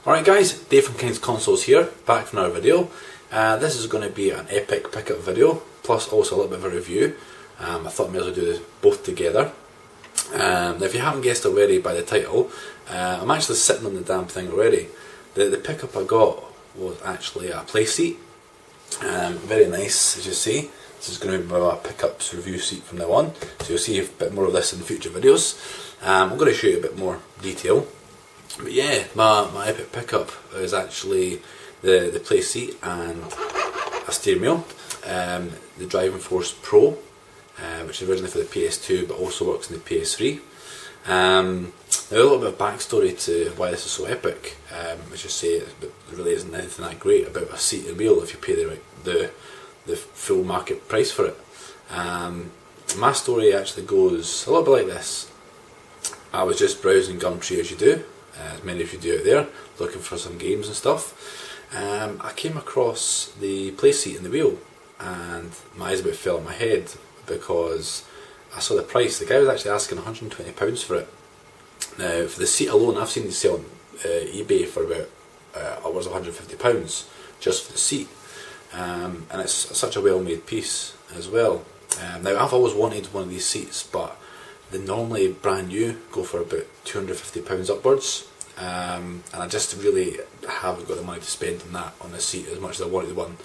Alright guys, Dave from King's Consoles here, back for another video. This is going to be an epic pickup video, plus also a little bit of a review. I thought I may as well do this both together. Now if you haven't guessed already by the title, I'm actually sitting on the damn thing already. The pickup I got was actually a Playseat. Very nice, as you see. This is going to be my pickups review seat from now on, so you'll see a bit more of this in future videos. I'm going to show you a bit more detail. But yeah, my epic pickup is actually the Playseat and a steering wheel. The Driving Force Pro, which is originally for the PS2 but also works in the PS3. Now a little bit of backstory to why this is so epic. As you say, there really isn't anything that great about a seat and wheel if you pay the full market price for it. My story actually goes a little bit like this. I was just browsing Gumtree, as you do, as many of you do out there, looking for some games and stuff. I came across the Playseat and the wheel, and my eyes about fell on my head because I saw the price. The guy was actually asking £120 for it. Now, for the seat alone, I've seen these sell on eBay for about upwards of £150 just for the seat, and it's such a well-made piece as well. Now, I've always wanted one of these seats, but they normally brand new go for about £250 upwards, and I just really haven't got the money to spend on that, on the seat, as much as I wanted one.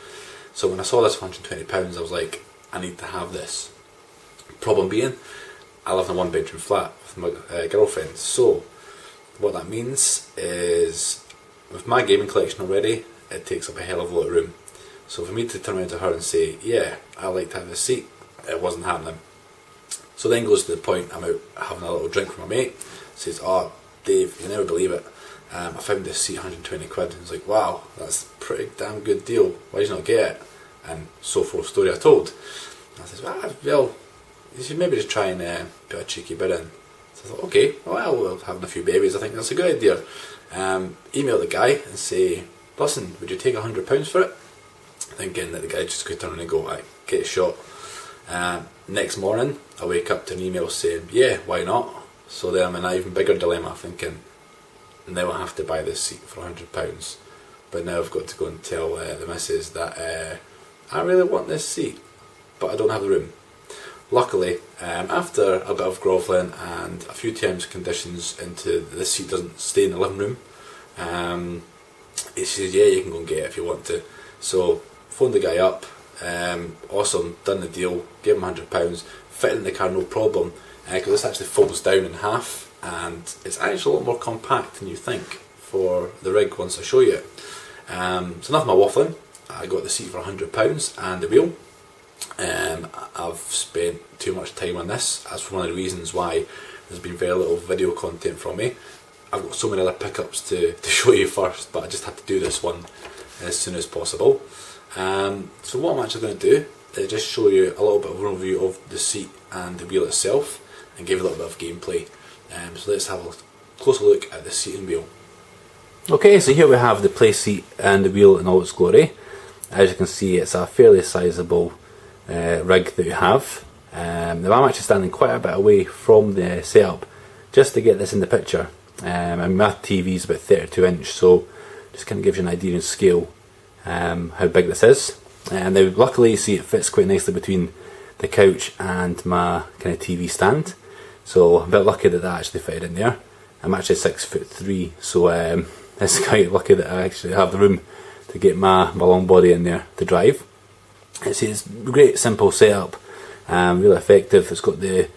So when I saw this for £120, I was like, I need to have this. Problem being, I live in a one-bedroom flat with my girlfriend, so what that means is, with my gaming collection already, it takes up a hell of a lot of room. So for me to turn around to her and say, yeah, I'd like to have this seat, it wasn't happening. So then goes to the point, I'm out having a little drink with my mate, says, oh Dave, you'll never believe it, I found this seat 120 quid, and he's like, wow, that's a pretty damn good deal, why did you not get it? And so forth, story I told. And I says, well, you should maybe just try and put a cheeky bid in. So I thought, okay, well, we're having a few babies, I think that's a good idea. Email the guy and say, listen, would you take £100 for it? Thinking that the guy just could turn around and go, right, get a shot. Next morning, I wake up to an email saying, yeah, why not? So then I'm in an even bigger dilemma, thinking, now I have to buy this seat for £100. But now I've got to go and tell the missus that I really want this seat, but I don't have the room. Luckily, after a bit of grovelling and a few terms and conditions into this seat doesn't stay in the living room, he says, yeah, you can go and get it if you want to. So, phoned the guy up, awesome, done the deal, gave him £100, fit it in the car no problem, because this actually folds down in half, and it's actually a lot more compact than you think for the rig once I show you it. So enough of my waffling, I got the seat for £100 and the wheel. I've spent too much time on this. That's one of the reasons why there's been very little video content from me. I've got so many other pickups to show you first, but I just had to do this one as soon as possible. So what I'm actually going to do is just show you a little bit of an overview of the seat and the wheel itself, and give you a little bit of gameplay. So let's have a closer look at the seat and wheel. Okay, so here we have the Playseat and the wheel in all its glory. As you can see, it's a fairly sizable rig that we have. Now I'm actually standing quite a bit away from the setup just to get this in the picture. And my TV is about 32 inch, so just kind of gives you an idea of scale how big this is. And now luckily you see it fits quite nicely between the couch and my kind of TV stand, so I'm a bit lucky that actually fitted in there. I'm actually 6'3", so it's quite lucky that I actually have the room to get my long body in there to drive. It's a great simple setup, really effective. It's got the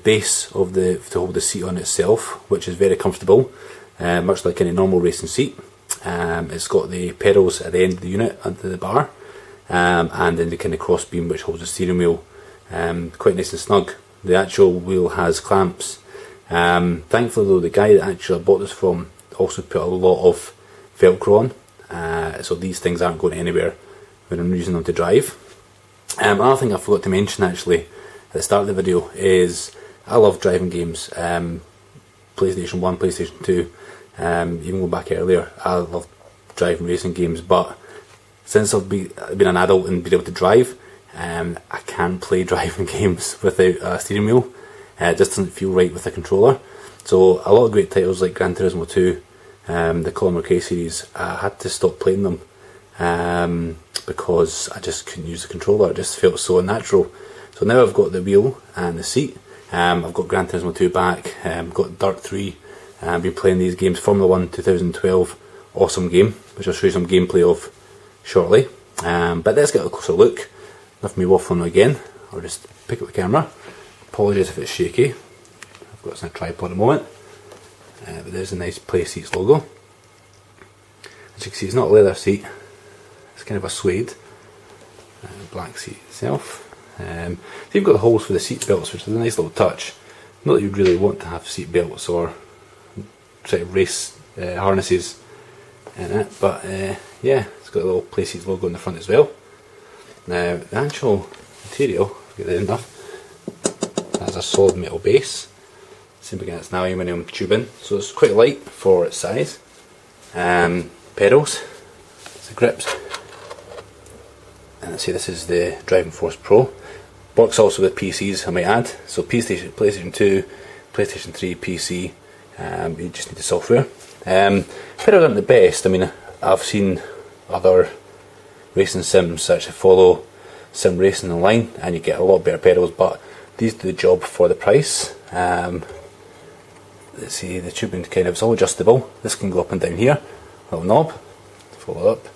base of to hold the seat on itself, which is very comfortable, much like any normal racing seat. It's got the pedals at the end of the unit under the bar, and then the kind of cross beam which holds the steering wheel, quite nice and snug. The actual wheel has clamps. Thankfully though, the guy that actually I bought this from also put a lot of velcro on, so these things aren't going anywhere when I'm using them to drive. Another thing I forgot to mention actually at the start of the video is I love driving games. PlayStation 1, PlayStation 2, even going back earlier, I love driving racing games, but since I've been an adult and been able to drive, I can't play driving games without a steering wheel. It just doesn't feel right with a controller. So a lot of great titles like Gran Turismo 2, the Colin McRae series, I had to stop playing them because I just couldn't use the controller. It just felt so unnatural. So now I've got the wheel and the seat. I've got Gran Turismo 2 back, got Dirt 3, I've been playing these games. Formula 1 2012, awesome game, which I'll show you some gameplay of shortly. But let's get a closer look. Enough of me waffling again. I'll just pick up the camera. Apologies if it's shaky. I've got this on a tripod at the moment. But there's a nice Playseat logo. As you can see, it's not a leather seat. It's kind of a suede. Black seat itself. So you've got the holes for the seat belts, which is a nice little touch. Not that you'd really want to have seat belts or sort of race harnesses in it, but yeah, it's got a little Playseat logo in the front as well. Now the actual material, get that enough, that's a solid metal base. Same again, it's an aluminium tubing, so it's quite light for its size. Pedals, it's the grips, and let's see, this is the Driving Force Pro. Works also with PCs, I might add. So PlayStation 2, PlayStation 3, PC. You just need the software. Pedals aren't the best. I mean, I've seen other racing sims actually follow sim racing online, and you get a lot better pedals. But these do the job for the price. Let's see, the tubing it's all adjustable. This can go up and down here. Little knob. Follow up.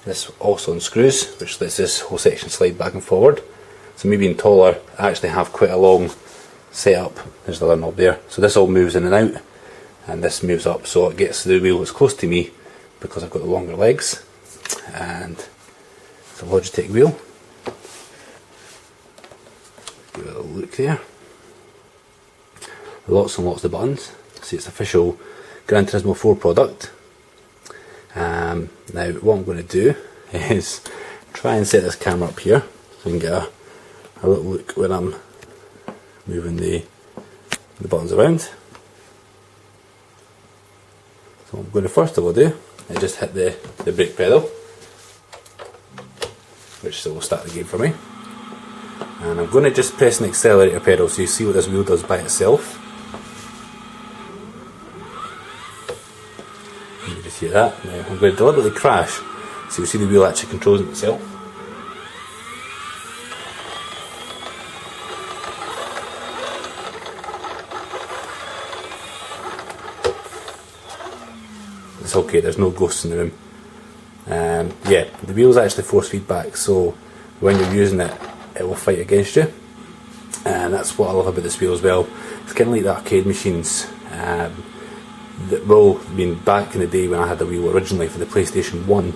This also unscrews, which lets this whole section slide back and forward. So me being taller, I actually have quite a long setup. There's the other knob there. So this all moves in and out, and this moves up, so it gets the wheel as close to me because I've got the longer legs. And it's a Logitech wheel. Give it a look there. Lots and lots of buttons. See, it's official Gran Turismo 4 product. Now what I'm going to do is try and set this camera up here so you can get a little look when I'm moving the buttons around. So what I'm going to first of all do is just hit the brake pedal, which will start the game for me. And I'm going to just press an accelerator pedal so you see what this wheel does by itself. You can just hear that. Now I'm going to deliberately crash so you see the wheel actually controls itself. It's okay, there's no ghosts in the room. Yeah, the wheel's actually force feedback, so when you're using it, it will fight against you. And that's what I love about this wheel as well. It's kind of like the arcade machines that back in the day when I had the wheel originally for the PlayStation 1,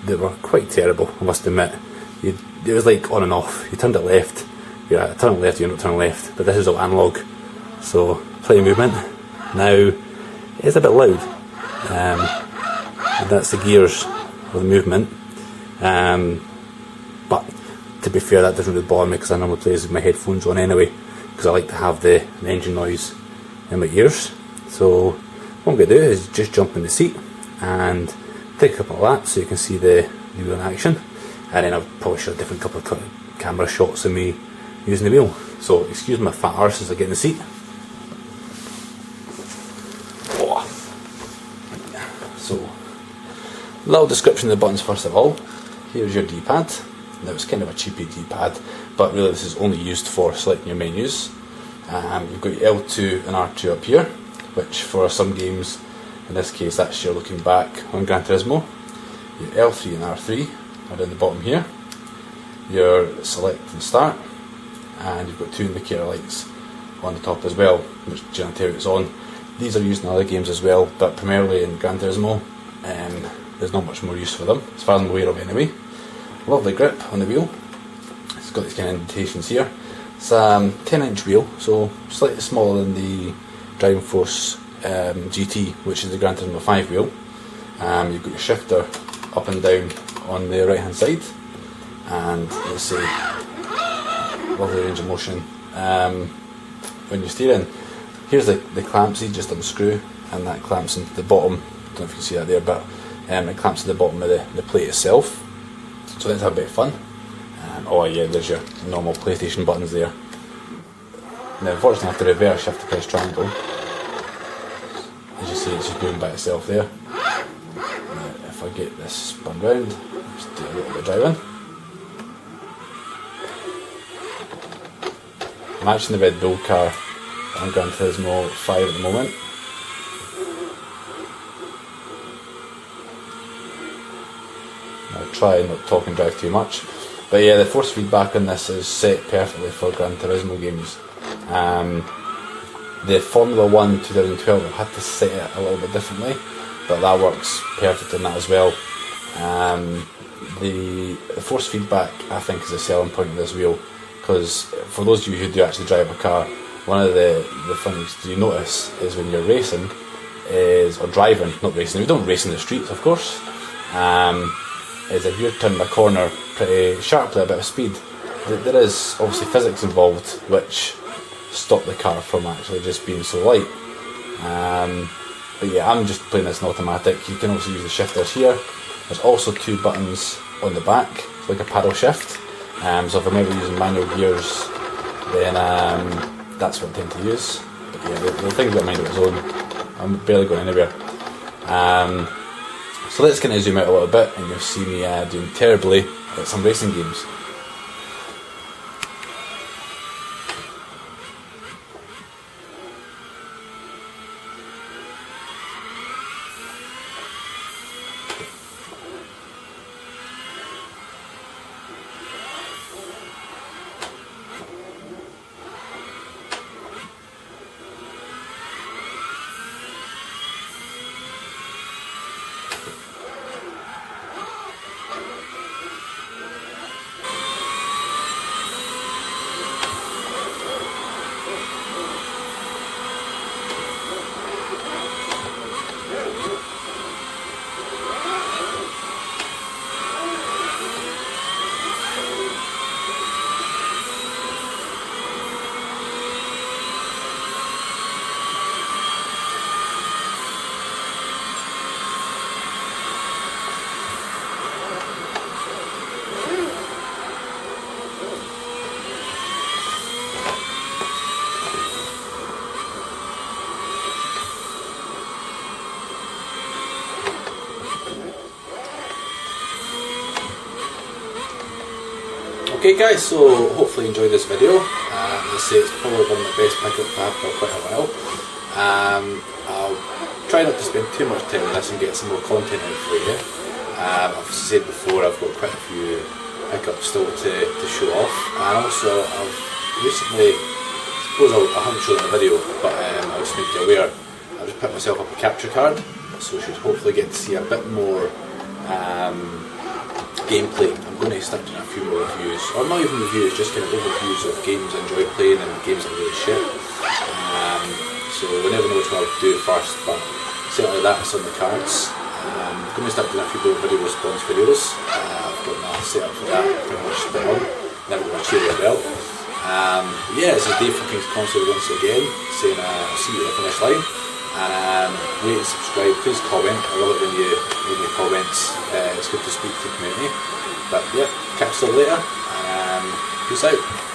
they were quite terrible, I must admit. It was like on and off. You turned it left, yeah, turn it left, you're not turning left. But this is all analog, so play movement. Now it's a bit loud. And that's the gears of the movement, but to be fair, that doesn't really bother me because I normally play with my headphones on anyway, because I like to have the engine noise in my ears. So what I'm going to do is just jump in the seat and take a couple of laps so you can see the wheel in action, and then I'll probably show a different couple of camera shots of me using the wheel. So excuse my fat arse as I get in the seat. So, little description of the buttons first of all. Here's your D-pad. Now it's kind of a cheapy D-pad, but really this is only used for selecting your menus. You've got your L2 and R2 up here, which for some games, in this case that's your looking back on Gran Turismo. Your L3 and R3 are down the bottom here. Your select and start, and you've got two indicator lights on the top as well, which generator it's on. These are used in other games as well, but primarily in Gran Turismo, there's not much more use for them, as far as I'm aware of anyway. Lovely grip on the wheel. It's got these kind of indentations here. It's a 10-inch wheel, so slightly smaller than the Driving Force GT, which is the Gran Turismo 5 wheel. You've got your shifter up and down on the right hand side, and let's say lovely range of motion when you're steering. Here's the clamps, these just unscrew, and that clamps into the bottom. Don't know if you can see that there, but it clamps to the bottom of the plate itself. So let's have a bit of fun. Oh yeah, there's your normal PlayStation buttons there. Now unfortunately I have to reverse, you have to press triangle. As you see, it's just moving by itself there. If I get this spun round, just do a little bit of driving. Matching the Red Bull car on Gran Turismo 5 at the moment. I'll try not to talk and drive too much. But yeah, the force feedback on this is set perfectly for Gran Turismo games. The Formula 1 2012, I had to set it a little bit differently, but that works perfect on that as well. The force feedback, I think, is a selling point of this wheel, because for those of you who do actually drive a car, one of the things you notice is when you're racing, or driving, not racing, we don't race in the streets of course, is if you're turning a corner pretty sharply, a bit of speed, there is obviously physics involved which stop the car from actually just being so light. But yeah, I'm just playing this in automatic. You can also use the shifters here. There's also 2 buttons on the back, it's like a paddle shift. So if I'm ever using manual gears, then that's what I tend to use. But yeah, the thing's got a mind of its own. I'm barely going anywhere. So let's kind of zoom out a little bit, and you'll see me doing terribly at some racing games. Okay guys, so hopefully you enjoyed this video. As I say, it's probably one of the best pickups I've had for quite a while. I'll try not to spend too much time on this and get some more content out for you. I've said before, I've got quite a few pickups still to show off, and also I've recently, I suppose I haven't shown it in a video, but I'll just make you aware, I've just put myself up a capture card, so you should hopefully get to see a bit more gameplay. I'm going to start doing a few more reviews, or not even reviews, just kind of overviews of games I enjoy playing and games that are really shit. So we never know which one I'll do first, but certainly that's on the cards. I'm going to start doing a few more video response videos. I've got my setup for that pretty much split on. Never got my chair as well. Yeah, this is Dave from King's Console once again, saying I'll see you at the finish line. And rate and subscribe, please comment. I love it when you leave me comments. It's good to speak to the community. But yeah, catch you later, and peace out.